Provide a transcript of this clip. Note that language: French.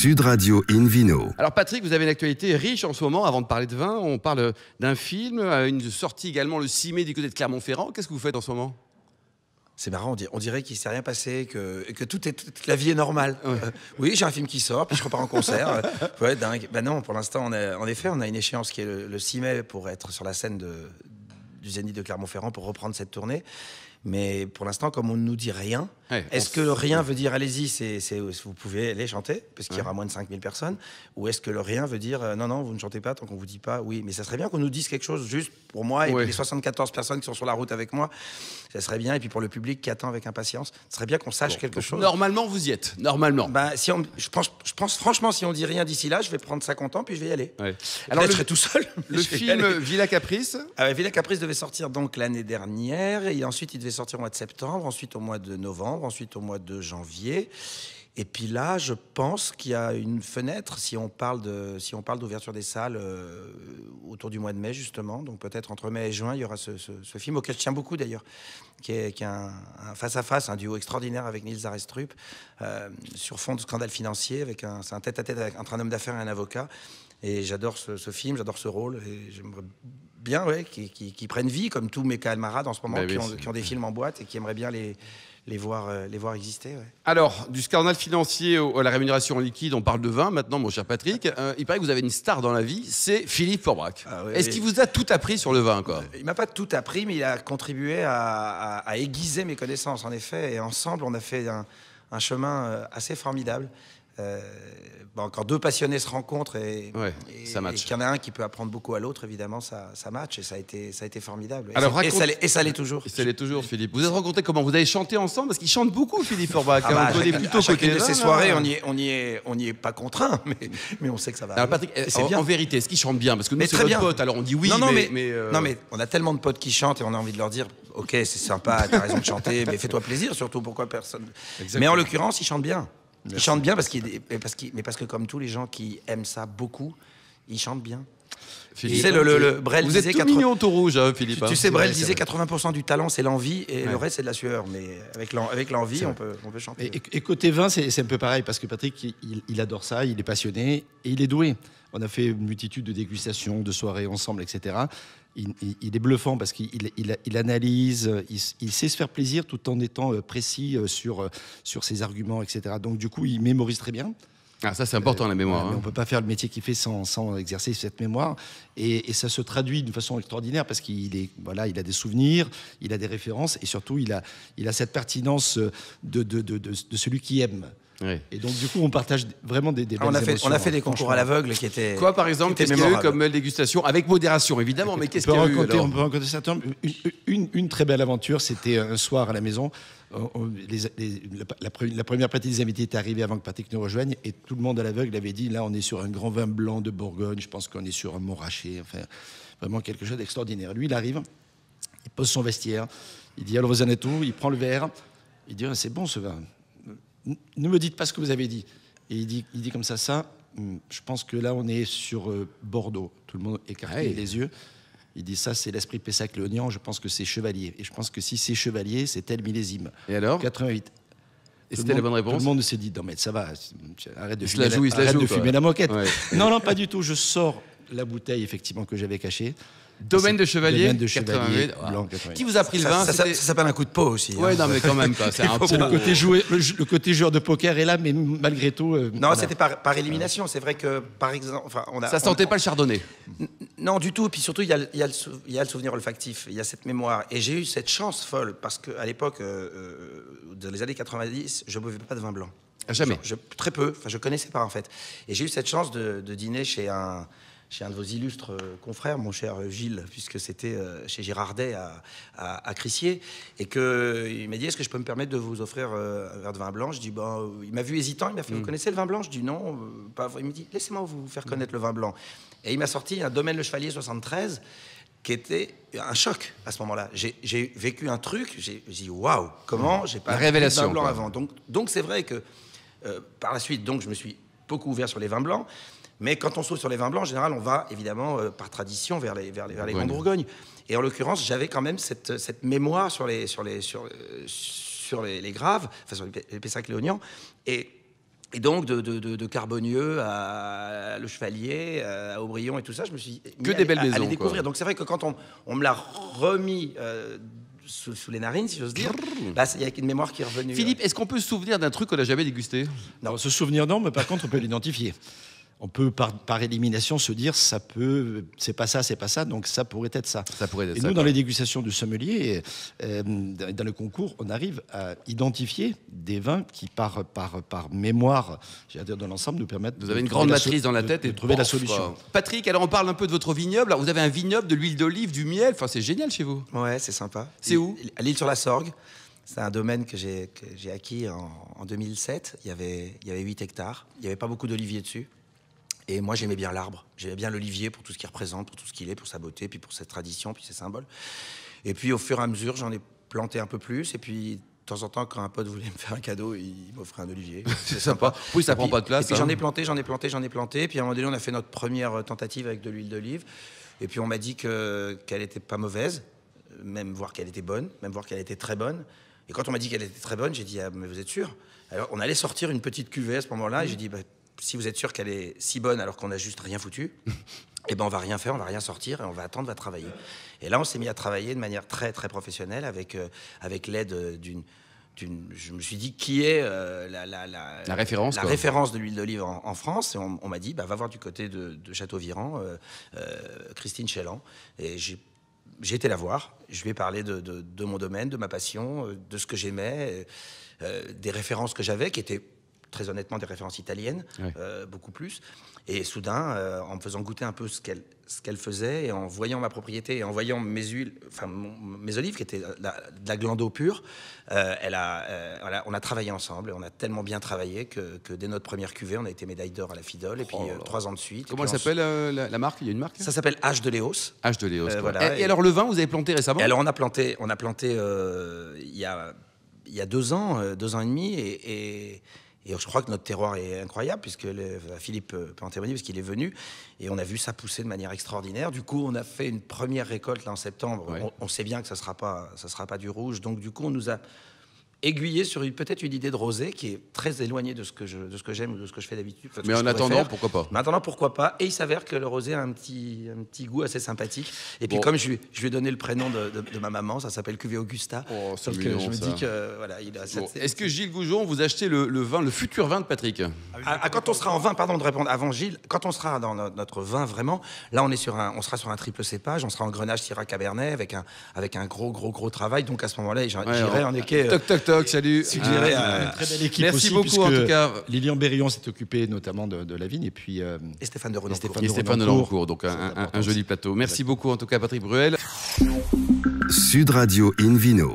Sud Radio Invino. Alors Patrick, vous avez une actualité riche en ce moment. Avant de parler de vin, on parle d'un film, une sortie également le 6 mai du côté de Clermont-Ferrand. Qu'est-ce que vous faites en ce moment? C'est marrant, on dirait qu'il ne s'est rien passé, que toute la vie est normale. Ouais. Oui, j'ai un film qui sort, puis je repars en concert. Ouais, dingue. Ben non, pour l'instant, en effet, on a une échéance qui est le 6 mai pour être sur la scène du Zénith de Clermont-Ferrand pour reprendre cette tournée. Mais pour l'instant, comme on ne nous dit rien, est-ce que le rien veut dire allez-y, vous pouvez aller chanter, parce qu'il y aura moins de 5000 personnes, ou est-ce que le rien veut dire non, vous ne chantez pas tant qu'on ne vous dit pas oui, mais ça serait bien qu'on nous dise quelque chose juste pour moi et pour les 74 personnes qui sont sur la route avec moi, ça serait bien, et puis pour le public qui attend avec impatience, ça serait bien qu'on sache quelque chose. Normalement, vous y êtes, normalement. Ben, je pense franchement, si on dit rien d'ici là, je vais prendre ça content, puis je vais y aller. Ouais. Alors, je serai tout seul. Le film Villa Caprice. Villa Caprice devait sortir donc l'année dernière, et ensuite il devait sortir au mois de septembre, ensuite au mois de novembre, ensuite au mois de janvier. Et puis là, je pense qu'il y a une fenêtre, si on parle d'ouverture des salles autour du mois de mai, justement. Donc peut-être entre mai et juin, il y aura ce film, auquel je tiens beaucoup d'ailleurs, qui est un face-à-face, un duo extraordinaire avec Niels Arestrup, sur fond de scandale financier, c'est un tête-à-tête entre un homme d'affaires et un avocat. Et j'adore ce film, j'adore ce rôle, et j'aimerais bien qu'ils prennent vie, comme tous mes camarades en ce moment, qui ont des films en boîte et qui aimeraient bien les voir exister. Ouais. Alors, du scandale financier à la rémunération en liquide, on parle de vin maintenant, mon cher Patrick. Il paraît que vous avez une star dans la vie, c'est Philippe Forbrac. Est-ce qu'il vous a tout appris sur le vin, quoi? Il m'a pas tout appris, mais il a contribué à aiguiser mes connaissances, en effet. Et ensemble, on a fait un chemin assez formidable. Quand deux passionnés se rencontrent et qu'il y en a un qui peut apprendre beaucoup à l'autre, évidemment, ça match, et ça a été formidable. Et ça l'est toujours. Et ça l'est toujours, Philippe. Vous êtes rencontrés comment? Vous avez chanté ensemble? Parce qu'il chante beaucoup, Philippe Forbrac. À chacune de ces soirées, on n'y est pas contraint, mais on sait que ça va. Alors, Patrick, en vérité, est-ce qu'il chante bien? Parce que nous, c'est notre pote, alors on dit oui, Non, mais on a tellement de potes qui chantent et on a envie de leur dire ok, c'est sympa, t'as raison de chanter, mais fais-toi plaisir, surtout, pourquoi personne. Exactement. Mais en l'occurrence, il chante bien. Il chante bien parce que comme tous les gens qui aiment ça beaucoup, il chante bien. Philippe, tu sais, Brel vous disait êtes tout mignon, tout rouge, hein, Philippe. Tu sais, Brel disait 80% du talent, c'est l'envie, et le reste, c'est de la sueur. Mais avec l'envie, on peut chanter. Et côté vin, c'est un peu pareil, parce que Patrick, il adore ça, il est passionné, et il est doué. On a fait une multitude de dégustations, de soirées ensemble, etc. Il est bluffant parce qu'il analyse, il sait se faire plaisir tout en étant précis sur ses arguments, etc. Donc du coup, il mémorise très bien. Ah, ça c'est important, la mémoire. On ne peut pas faire le métier qu'il fait sans exercer cette mémoire. Et ça se traduit d'une façon extraordinaire parce qu'il a des souvenirs, il a des références, et surtout il a cette pertinence de celui qui aime. Oui. Et donc du coup on partage vraiment des belles émotions. On a fait des concours à l'aveugle qui étaient... Quoi par exemple? Qu'est-ce qu'il y a eu comme dégustation? Avec modération évidemment, mais qu'est-ce qu'il y a eu? On peut raconter ça. Une très belle aventure, c'était un soir à la maison. La première partie des invités était arrivée avant que Patrick nous rejoigne, et tout le monde à l'aveugle avait dit là on est sur un grand vin blanc de Bourgogne, je pense qu'on est sur un Montrachet, enfin vraiment quelque chose d'extraordinaire. Lui il arrive, il pose son vestiaire, il dit alors vous en êtes où? Il prend le verre, il dit c'est bon ce vin, ne me dites pas ce que vous avez dit. Et il dit comme ça, je pense que là on est sur Bordeaux. Tout le monde écartait les yeux. Il dit ça, c'est l'esprit Pessac-Léognan, je pense que c'est Chevalier. Et je pense que si c'est Chevalier, c'est tel millésime. Et alors? 88. Et c'était la bonne réponse? Tout le monde se dit, non mais ça va, arrête de fumer la moquette. Ouais. Non, pas du tout. Je sors la bouteille, effectivement, que j'avais cachée. Domaine de Chevalier, Domaine de Chevalier, blanc, 88. Qui vous a pris le vin? Ça s'appelle un coup de peau aussi. Oui, non, mais quand même pas. C'est le côté joueur de poker est là, mais malgré tout. Non, c'était par élimination. C'est vrai que, par exemple. Ça sentait pas le chardonnay? Non, du tout. Puis surtout, il y a le souvenir olfactif, il y a cette mémoire. Et j'ai eu cette chance folle, parce qu'à l'époque, dans les années 90, je ne buvais pas de vin blanc. Jamais? Très peu. Enfin, je ne connaissais pas, en fait. Et j'ai eu cette chance de dîner chez un de vos illustres confrères, mon cher Gilles, puisque c'était chez Girardet à Crissier, et qu'il m'a dit est-ce que je peux me permettre de vous offrir un verre de vin blanc? Je dis il m'a vu hésitant, il m'a fait vous connaissez le vin blanc? Je dis non, pas. Il me dit laissez-moi vous faire connaître le vin blanc. Et il m'a sorti un Domaine Le Chevalier 73 qui était un choc à ce moment-là. J'ai vécu un truc, j'ai dit waouh, comment j'ai pas vu de vin blanc avant. Donc c'est vrai que par la suite, donc je me suis beaucoup ouvert sur les vins blancs. Mais quand on s'ouvre sur les vins blancs, en général, on va évidemment, par tradition, vers les Grands Bourgognes. Et en l'occurrence, j'avais quand même cette mémoire sur les graves, enfin sur les Pessac-Léognan. Et Et donc, de Carbonieux à Le Chevalier, à Aubryon et tout ça, je me suis mis des belles à maisons, les découvrir. quoi. Donc, c'est vrai que quand on me l'a remis sous les narines, si j'ose dire, là, il y a une mémoire qui est revenue. Philippe, est-ce qu'on peut se souvenir d'un truc qu'on n'a jamais dégusté? Non, se souvenir, non, mais par contre, on peut l'identifier. On peut, par élimination, se dire, c'est pas ça, donc ça pourrait être ça. Ça pourrait être et ça, nous, quoi. dans les dégustations du sommelier, dans le concours, on arrive à identifier des vins qui, par mémoire, j'allais dire, dans l'ensemble, nous permettent Vous avez une grande matrice dans la tête de et trouver la pof, solution. quoi. Patrick, alors on parle un peu de votre vignoble. Alors, vous avez un vignoble, de l'huile d'olive, du miel. Enfin, c'est génial chez vous. Ouais, c'est sympa. C'est où? À l'Île-sur-la-Sorgue. C'est un domaine que j'ai acquis en 2007. Il y avait 8 hectares. Il n'y avait pas beaucoup d'oliviers dessus. Et moi, j'aimais bien l'arbre. J'aimais bien l'olivier pour tout ce qu'il représente, pour tout ce qu'il est, pour sa beauté, puis pour cette tradition, puis ses symboles. Et puis, au fur et à mesure, j'en ai planté un peu plus. Et puis, de temps en temps, quand un pote voulait me faire un cadeau, il m'offrait un olivier. C'est sympa. Oui, ça prend pas de place. Et puis, hein. j'en ai planté. Puis, à un moment donné, on a fait notre première tentative avec de l'huile d'olive. Et puis, on m'a dit qu'elle n'était pas mauvaise, même voir qu'elle était bonne, même voir qu'elle était très bonne. Et quand on m'a dit qu'elle était très bonne, j'ai dit, ah, mais vous êtes sûr? Alors, on allait sortir une petite cuvée à ce moment-là. Et j'ai dit, bah, si vous êtes sûr qu'elle est si bonne alors qu'on n'a juste rien foutu, eh ben on va rien faire, on va rien sortir et on va attendre, on va travailler. Et là, on s'est mis à travailler de manière très très professionnelle avec l'aide je me suis dit qui est La référence, quoi. référence de l'huile d'olive en France. Et on m'a dit, bah, va voir du côté de Châteauviran, Christine Chellan. Et j'ai été la voir. Je lui ai parlé de mon domaine, de ma passion, de ce que j'aimais, des références que j'avais qui étaient très honnêtement des références italiennes, Ouais. beaucoup plus. Et soudain, en me faisant goûter un peu ce qu'elle faisait, et en voyant ma propriété, et en voyant mes huiles, enfin mes olives qui étaient de la glando pure, on a travaillé ensemble, et on a tellement bien travaillé que dès notre première cuvée, on a été médaille d'or à la Fidole, et puis 3 ans de suite. Comment elle s'appelle la marque? Il y a une marque? Ça s'appelle H de Léos. H de Léos. Voilà. Et alors le vin, vous avez planté récemment? Et alors on a planté il y a 2 ans, 2 ans et demi, et je crois que notre terroir est incroyable, puisque Philippe peut en témoigner, parce qu'il est venu, et on a vu ça pousser de manière extraordinaire. Du coup, on a fait une première récolte là, en septembre. Ouais. On sait bien que ça sera pas du rouge, donc du coup, on nous a aiguillé sur peut-être une idée de rosé qui est très éloignée de ce que j'aime ou de ce que je fais d'habitude. Enfin, Mais en attendant, pourquoi pas? Mais en attendant, pourquoi pas? Et il s'avère que le rosé a un petit goût assez sympathique. Et puis, Bon. comme je lui ai donné le prénom de ma maman, ça s'appelle Cuvée Augusta. Oh, c'est Donc, mignon, je me ça. dis que voilà, il a Bon. cette. Est-ce que Gilles Goujon, vous achetez le futur vin de Patrick? Quand on sera en vin, pardon de répondre avant Gilles, quand on sera dans notre vin vraiment, là on sera sur un triple cépage, on sera en Grenache Syrah Cabernet avec un gros travail. Donc à ce moment-là, j'irai en équer. Toc toc toc, salut. Suggéré à Une très belle équipe Merci aussi, beaucoup en puisque tout cas. Lilian Berillon s'est occupé notamment de la vigne, et puis et Stéphane de Renoncourt. Et Stéphane de Lancourt, donc C'est un important joli aussi. plateau. Merci beaucoup en tout cas Patrick Bruel. Sud Radio Invino.